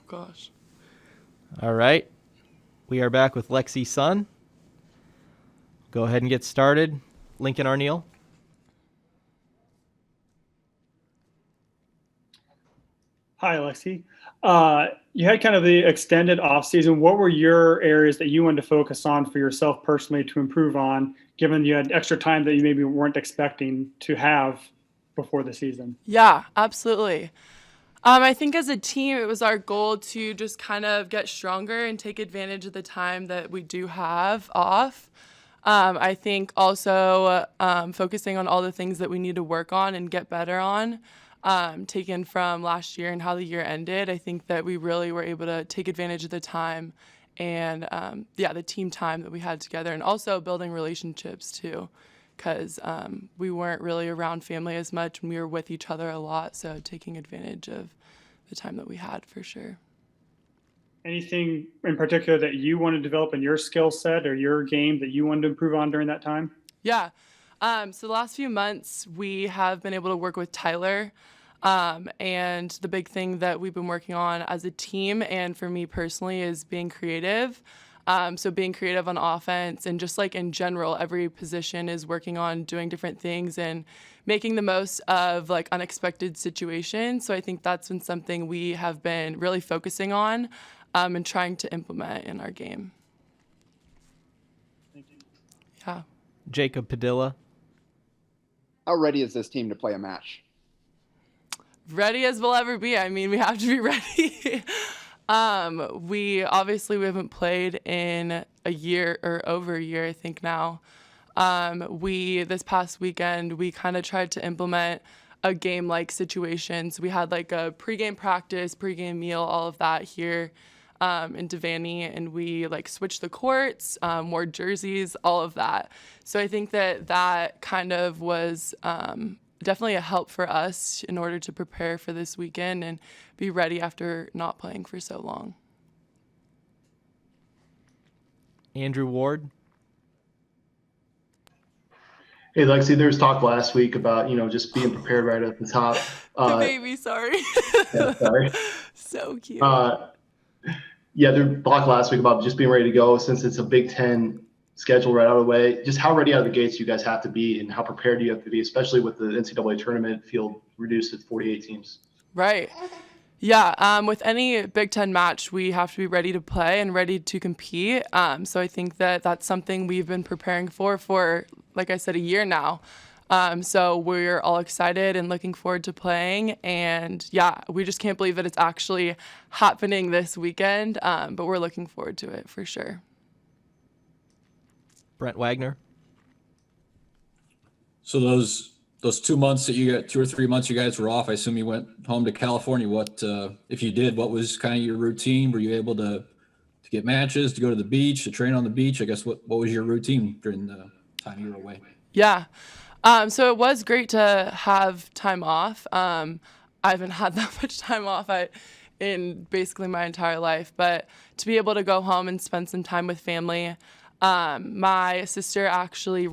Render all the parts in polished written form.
gosh. All right. We are back with Lexi Sun. Go ahead and get started. Lincoln Arneal. Hi, Lexi. You had kind of the extended off season. What were your areas that you wanted to focus on for yourself personally to improve on, given you had extra time that you maybe weren't expecting to have before the season? Yeah, absolutely. I think as a team, it was our goal to just kind of get stronger and take advantage of the time that we do have off. I think also focusing on all the things that we need to work on and get better on, taken from last year and how the year ended. I think that we really were able to take advantage of the time and, the team time that we had together, and also building relationships too, because we weren't really around family as much and we were with each other a lot. So taking advantage of the time that we had for sure. Anything in particular that you want to develop in your skill set or your game that you wanted to improve on during that time? Yeah. So the last few months, we have been able to work with Tyler. And the big thing that we've been working on as a team and for me personally is being creative. So being creative on offense and just like in general, every position is working on doing different things and making the most of like unexpected situations. So I think that's been something we have been really focusing on and trying to implement in our game. Thank you. Yeah. Jacob Padilla. How ready is this team to play a match? Ready as we'll ever be. I mean, we have to be ready. We haven't played in a year or over a year, I think now. This past weekend, we kind of tried to implement a game-like situation. So we had like a pregame practice, pregame meal, all of that here in Devaney, and we like switched the courts, wore jerseys, all of that. So I think that kind of was definitely a help for us in order to prepare for this weekend and be ready after not playing for so long. Andrew Ward. Hey, Lexi, there was talk last week about, just being prepared right at the top. The baby, sorry. Yeah, sorry. So cute. There was talk last week about just being ready to go since it's a Big Ten schedule right out of the way. Just how ready out of the gates you guys have to be and how prepared do you have to be, especially with the NCAA tournament field reduced to 48 teams? Right. Yeah, with any Big Ten match, we have to be ready to play and ready to compete. So I think that that's something we've been preparing for, like I said, a year now. So we're all excited and looking forward to playing. And yeah, we just can't believe that it's actually happening this weekend, but we're looking forward to it for sure. Brent Wagner. So those 2 months that you got, 2 or 3 months you guys were off, I assume you went home to California. What, if you did, what was kind of your routine? Were you able to get matches, to go to the beach, to train on the beach? I guess what was your routine during the time you were away? Yeah. So it was great to have time off. I haven't had that much time off in basically my entire life, but to be able to go home and spend some time with family. My sister actually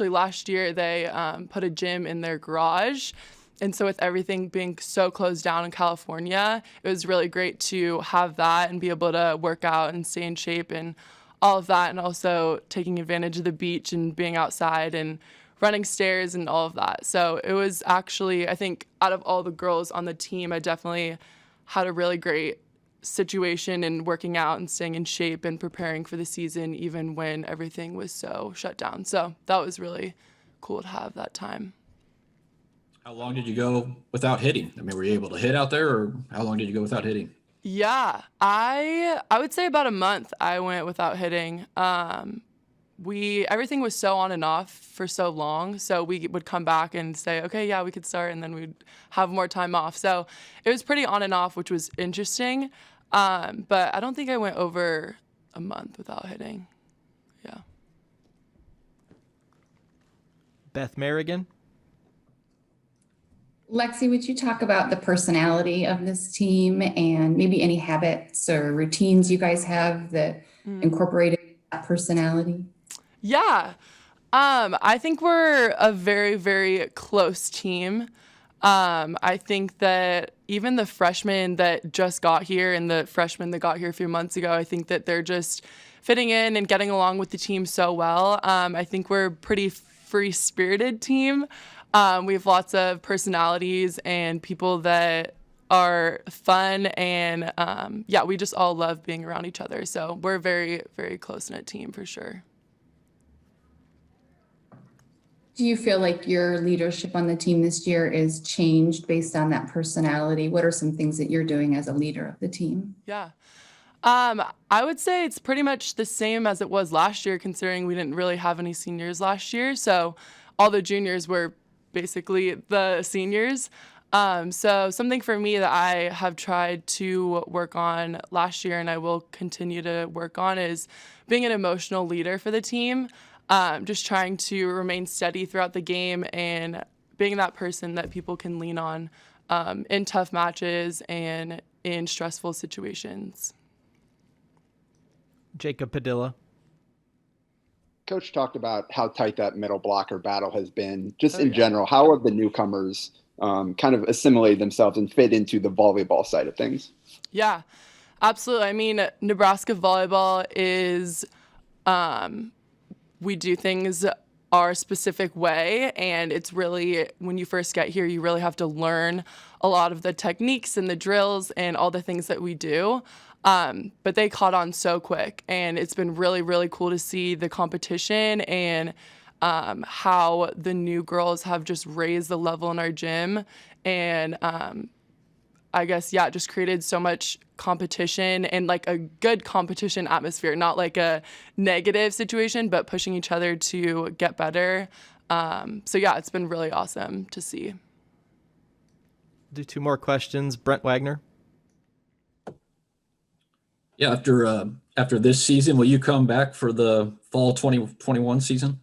last year, they put a gym in their garage. And so with everything being so closed down in California, it was really great to have that and be able to work out and stay in shape and all of that, and also taking advantage of the beach and being outside and running stairs and all of that. So it was actually, I think, out of all the girls on the team, I definitely had a really great situation in working out and staying in shape and preparing for the season, even when everything was so shut down. So that was really cool to have that time. How long did you go without hitting? I mean, were you able to hit out there, or how long did you go without hitting? Yeah, I would say about a month I went without hitting. Everything was so on and off for so long, so we would come back and say, okay, yeah, we could start, and then we'd have more time off. So it was pretty on and off, which was interesting, but I don't think I went over a month without hitting. Yeah. Beth Merrigan. Lexi, would you talk about the personality of this team and maybe any habits or routines you guys have that incorporated that personality? Yeah. I think we're a very, very close team. I think that even the freshmen that just got here and the freshmen that got here a few months ago, I think that they're just fitting in and getting along with the team so well. I think we're a pretty free-spirited team. We have lots of personalities and people that are fun, and we just all love being around each other. So we're a very, very close-knit team for sure. Do you feel like your leadership on the team this year is changed based on that personality? What are some things that you're doing as a leader of the team? Yeah. I would say it's pretty much the same as it was last year, considering we didn't really have any seniors last year. So all the juniors were basically the seniors. So something for me that I have tried to work on last year and I will continue to work on is being an emotional leader for the team. Just trying to remain steady throughout the game and being that person that people can lean on in tough matches and in stressful situations. Jacob Padilla. Coach talked about how tight that middle blocker battle has been. Just in general, how have the newcomers kind of assimilated themselves and fit into the volleyball side of things? Yeah, absolutely. I mean, Nebraska volleyball is we do things our specific way, and it's really, when you first get here, you really have to learn a lot of the techniques and the drills and all the things that we do. But they caught on so quick, and it's been really, really cool to see the competition and how the new girls have just raised the level in our gym. And I guess, just created so much competition and like a good competition atmosphere, not like a negative situation, but pushing each other to get better. It's been really awesome to see. Do 2 more questions. Brent Wagner. Yeah, after this season, will you come back for the fall 2021 season?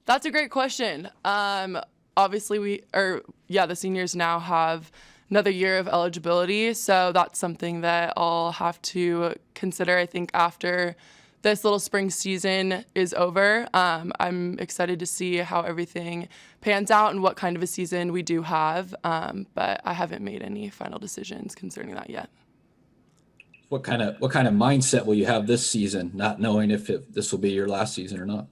That's a great question. Obviously, the seniors now have another year of eligibility, so that's something that I'll have to consider. I think after this little spring season is over, I'm excited to see how everything pans out and what kind of a season we do have, but I haven't made any final decisions concerning that yet. What kind of mindset will you have this season, not knowing if this will be your last season or not?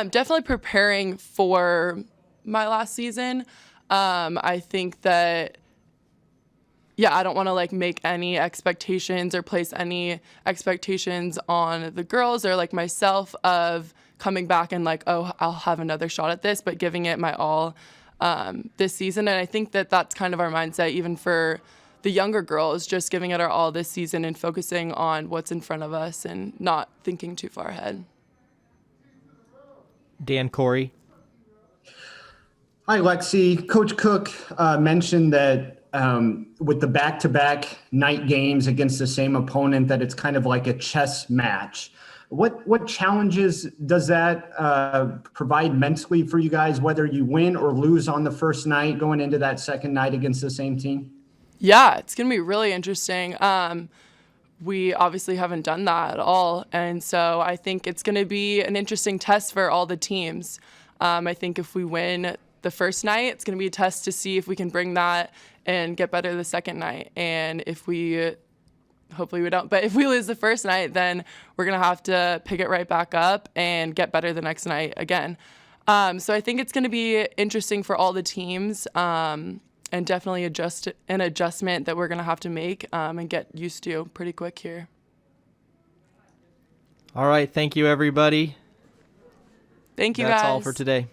Definitely preparing for my last season. I think that, I don't want to make any expectations or place any expectations on the girls or myself of coming back and I'll have another shot at this, but giving it my all this season. And I think that that's kind of our mindset, even for the younger girls, just giving it our all this season and focusing on what's in front of us and not thinking too far ahead. Dan Corey. Hi, Lexi. Coach Cook mentioned that with the back-to-back night games against the same opponent, that it's kind of like a chess match. What challenges does that provide mentally for you guys, whether you win or lose on the first night going into that second night against the same team? Yeah, it's going to be really interesting. We obviously haven't done that at all. And so I think it's going to be an interesting test for all the teams. I think if we win the first night, it's going to be a test to see if we can bring that and get better the second night. And hopefully we don't, but if we lose the first night, then we're going to have to pick it right back up and get better the next night again. So I think it's going to be interesting for all the teams. And definitely an adjustment that we're going to have to make and get used to pretty quick here. All right. Thank you, everybody. Thank you, guys. That's all for today.